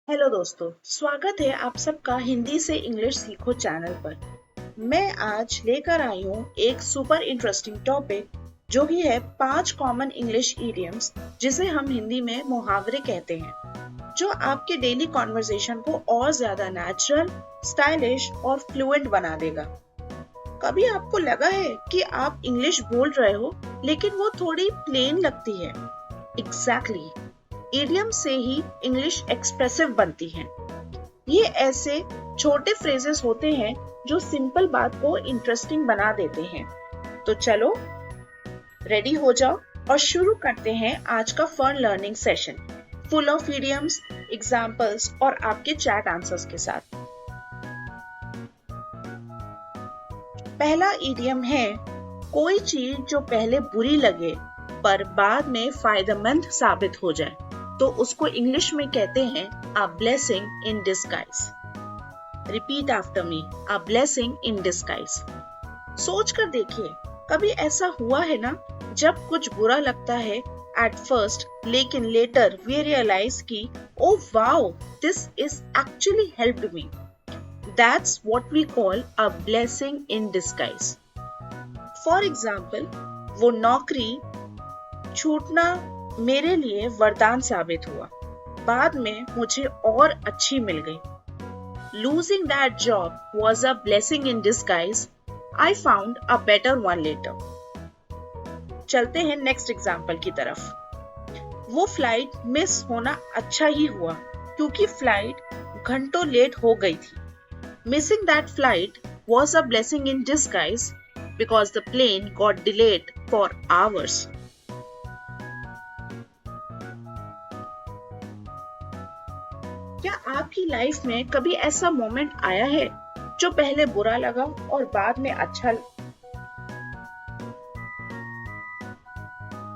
Hello दोस्तों, स्वागत है आप सबका हिंदी से इंग्लिश सीखो चैनल पर। मैं आज लेकर आई हूँ एक सुपर इंटरेस्टिंग टॉपिक जो कि है 5 कॉमन इंग्लिश इडियम्स जिसे हम हिंदी में मुहावरे कहते हैं, जो आपके डेली कॉन्वर्सेशन को और ज्यादा नेचुरल, स्टाइलिश और फ्लुएंट बना देगा। कभी आपको लगा है कि आप इंग्लिश बोल रहे हो लेकिन वो थोड़ी प्लेन लगती है? एग्जैक्टली, इडियम से ही इंग्लिश एक्सप्रेसिव बनती है। ये ऐसे छोटे फ्रेजेस होते हैं जो सिंपल बात को इंटरेस्टिंग बना देते हैं। तो चलो रेडी हो जाओ और शुरू करते हैं आज का fun learning session, full of idioms, examples और आपके चैट आंसर्स के साथ। पहला इडियम है, कोई चीज जो पहले बुरी लगे पर बाद में फायदेमंद साबित हो जाए तो उसको इंग्लिश में कहते हैं अ blessing in disguise. Repeat after me, a blessing in disguise. सोच कर देखिए, कभी ऐसा हुआ है ना, जब कुछ बुरा लगता है एट फर्स्ट लेकिन लेटर वी रियलाइज कि oh wow, this is actually helped me. That's what we call a blessing in disguise. For example, वो नौकरी छूटना मेरे लिए वरदान साबित हुआ, बाद में मुझे और अच्छी मिल गई। Losing that job was a blessing in disguise. I found a better one later. चलते हैं नेक्स्ट एग्जाम्पल की तरफ। वो फ्लाइट मिस होना अच्छा ही हुआ क्योंकि फ्लाइट घंटों लेट हो गई थी। Missing that flight was a blessing in disguise because the plane got delayed for hours. क्या आपकी लाइफ में कभी ऐसा मोमेंट आया है जो पहले बुरा लगा और बाद में अच्छा?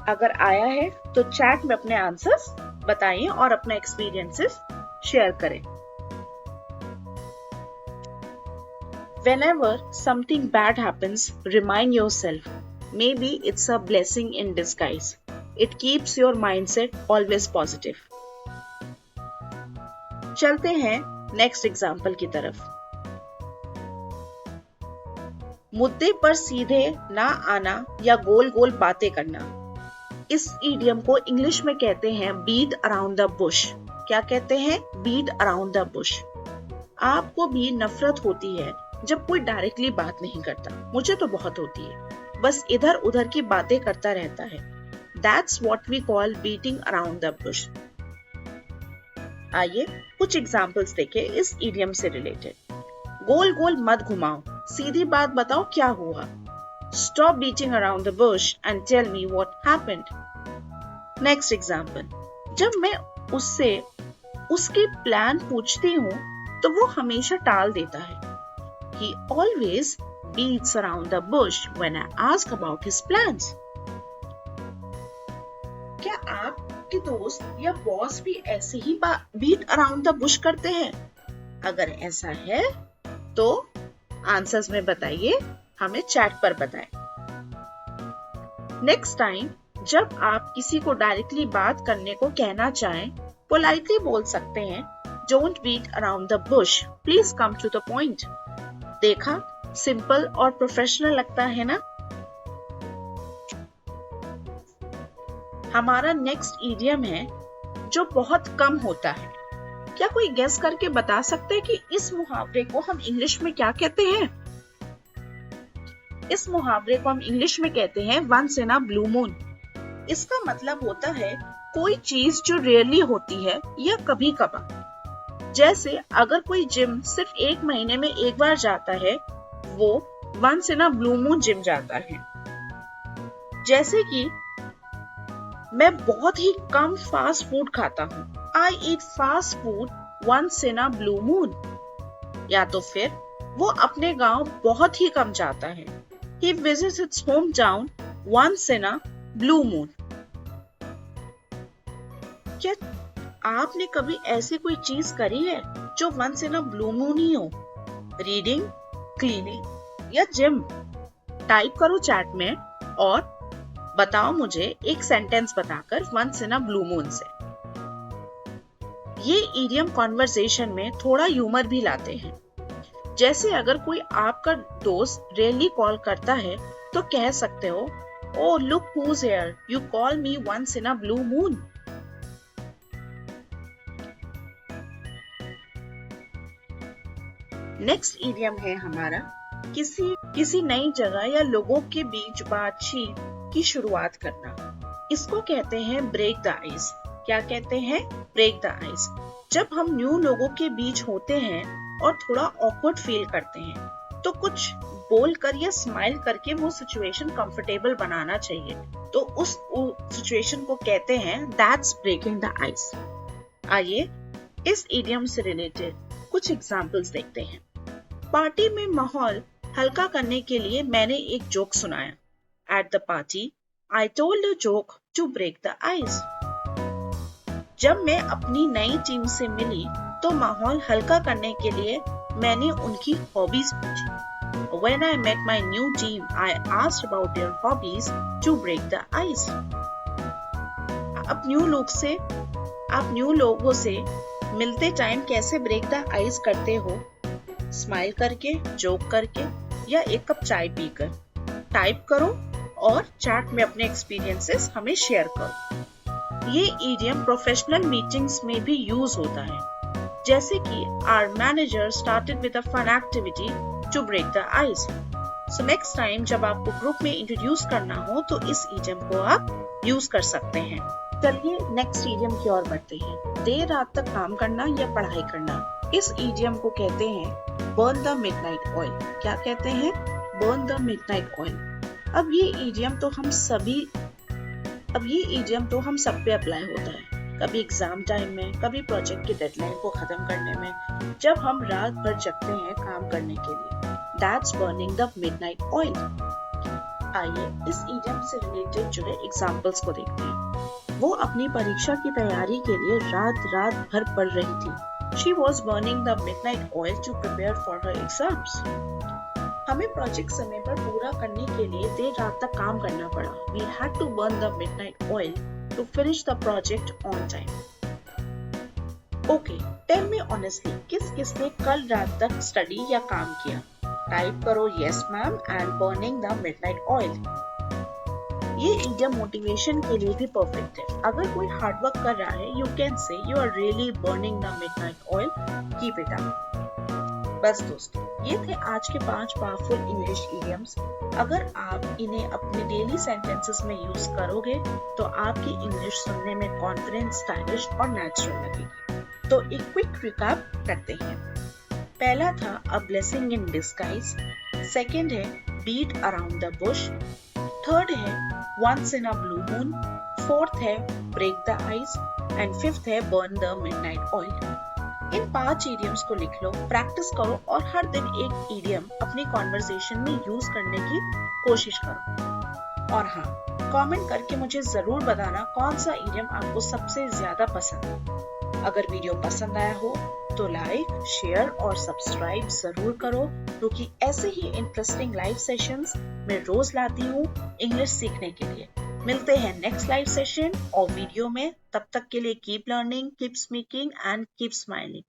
अगर आया है तो चैट में अपने आंसर्स बताइए और अपना एक्सपीरियंसेस शेयर करें। Whenever something bad happens, remind yourself, maybe it's a blessing in disguise. It keeps your mindset always positive. चलते हैं नेक्स्ट एग्जाम्पल की तरफ। मुद्दे पर सीधे ना आना या गोल गोल बातें करना, इस इडियम को इंग्लिश में कहते हैं बीट अराउंड द बुश। क्या कहते हैं? Beat around the bush. आपको भी नफरत होती है जब कोई डायरेक्टली बात नहीं करता, मुझे तो बहुत होती है, बस इधर उधर की बातें करता रहता है। That's what we call beating around the bush. आइए कुछ एग्जाम्पल्स देखें इस इडियम से रिलेटेड। गोल गोल मत घुमाओ, सीधी बात बताओ क्या हुआ। Stop beating around the bush and tell me what happened. Next example, जब मैं उससे उसकी प्लान पूछती हूँ तो वो हमेशा टाल देता है। He always beats around the bush when I ask about his plans. क्या आपके दोस्त या बॉस भी ऐसे ही बीट अराउंड द बुश करते हैं? अगर ऐसा है तो आंसर्स में बताइए, हमें चैट पर बताएं। नेक्स्ट टाइम जब आप किसी को डायरेक्टली बात करने को कहना चाहें, पोलाइटली बोल सकते हैं, don't beat around the bush, please come to the point. देखा, सिंपल और प्रोफेशनल लगता है ना? हमारा नेक्स्ट इडियम है जो बहुत कम होता है। क्या कोई गेस करके बता सकते हैं कि इस मुहावरे को हम इंग्लिश में क्या कहते हैं? इस मुहावरे को हम इंग्लिश में कहते हैं once in a blue moon. इसका मतलब होता है कोई चीज जो रेयरली होती है या कभी कभार। जैसे अगर कोई जिम सिर्फ 1 महीने में एक बार जाता है, वो once in a blue moon gym जाता है। जैसे कि मैं बहुत ही कम फास्ट फूड खाता हूँ, I eat fast food once in a blue moon. या तो फिर वो अपने गांव बहुत ही कम जाता है, he visits its home town once in a blue moon. क्या आपने कभी ऐसी कोई चीज करी है जो once in a blue moon ही हो? रीडिंग, क्लीनिंग या जिम? टाइप करो चैट में और बताओ मुझे एक सेंटेंस बताकर once in a blue moon से। ये इडियम कॉन्वर्सेशन में थोड़ा ह्यूमर भी लाते हैं। जैसे अगर कोई आपका दोस्त रेयरली कॉल करता है तो कह सकते हो, oh look who's here, you call me once in a blue moon. Next idiom है हमारा किसी नई जगह या लोगों के बीच बातचीत की शुरुआत करना। इसको कहते हैं ब्रेक द आइस। क्या कहते हैं? Break the ice. जब हम न्यू लोगों के बीच होते हैं और थोड़ा ऑकवर्ड फील करते हैं तो कुछ बोलकर या स्माइल करके वो सिचुएशन कंफर्टेबल बनाना चाहिए। तो उस सिचुएशन को कहते हैं दैट्स ब्रेकिंग द आइस। आइए इस इडियम से रिलेटेड कुछ एग्जांपल्स देखते हैं। पार्टी में माहौल हल्का करने के लिए मैंने एक जोक सुनाया। At the party I told a joke to break the ice. जब मैं अपनी नई टीम से मिली तो माहौल हल्का करने के लिए मैंने उनकी हॉबीज पूछी। When I met my new team, I asked about their hobbies to break the ice. आप न्यू लोगों से मिलते टाइम कैसे ब्रेक द आइस करते हो? स्माइल करके, जोक करके या एक कप चाय पीकर। टाइप करो और चैट में अपने एक्सपीरियंसेस हमें शेयर करो। ये इडियम प्रोफेशनल मीटिंग्स में भी यूज होता है, जैसे कि our manager started with a fun activity to break the ice. So next time जब आपको ग्रुप में इंट्रोड्यूस करना हो तो इस इडियम को आप यूज कर सकते हैं। चलिए नेक्स्ट इडियम की ओर बढ़ते हैं। देर रात तक काम करना या पढ़ाई करना। इस इडियम को कहते हैं burn the midnight oil। क्या कहते हैं? burn the midnight oil। अब ये इडियम तो हम सब पे अप्लाई होता है। कभी एग्जाम टाइम में, कभी प्रोजेक्ट की डेडलाइन को खत्म करने में, जब हम रात भर जगते हैं काम करने के लिए। That's burning the midnight oil। आइए इस इडियम से रिलेटेड जुड़े एग्जांपल्स को देखते हैं। वो अपनी परीक्षा की तैयारी के लिए रात भर पढ़ रही थी। She was burning the midnight oil to prepare for her exams। हमें प्रोजेक्ट समय पर पूरा करने के लिए देर रात तक काम करना पड़ा। We had to burn the midnight oil to finish the project on time। Okay, tell me honestly, किस-किसने कल रात तक स्टडी या काम किया? टाइप करो yes ma'am and burning the midnight oil। ये इडियम मोटिवेशन के लिए भी परफेक्ट है। अगर कोई हार्ड वर्क कर रहा है, you can say you are really burning the midnight oil, keep it up। बस दोस्तों, ये थे आज के 5 पावरफुल इंग्लिश इडियम्स। अगर आप इन्हें अपने डेली सेंटेंसेस में यूज करोगे तो आपकी इंग्लिश सुनने में कॉन्फिडेंट, स्टाइलिश और नेचुरल लगेगी। तो एक क्विक रिकैप करते हैं। पहला था a blessing in disguise, second है beat around the bush, third है once in a blue moon, fourth है break the ice and fifth है बर्न द मिडनाइट ऑयल। इन 5 इडियम्स को लिख लो, प्रैक्टिस करो और हर दिन एक इडियम अपनी कॉन्वर्सेशन में यूज करने की कोशिश करो। और हाँ, कमेंट करके मुझे जरूर बताना कौन सा इडियम आपको सबसे ज्यादा पसंद है। अगर वीडियो पसंद आया हो तो लाइक, शेयर और सब्सक्राइब जरूर करो, क्योंकि ऐसे ही इंटरेस्टिंग लाइव सेशंस मैं रोज लाती हूँ इंग्लिश सीखने के लिए। मिलते हैं नेक्स्ट लाइव सेशन और वीडियो में। तब तक के लिए keep learning, keep speaking and keep smiling.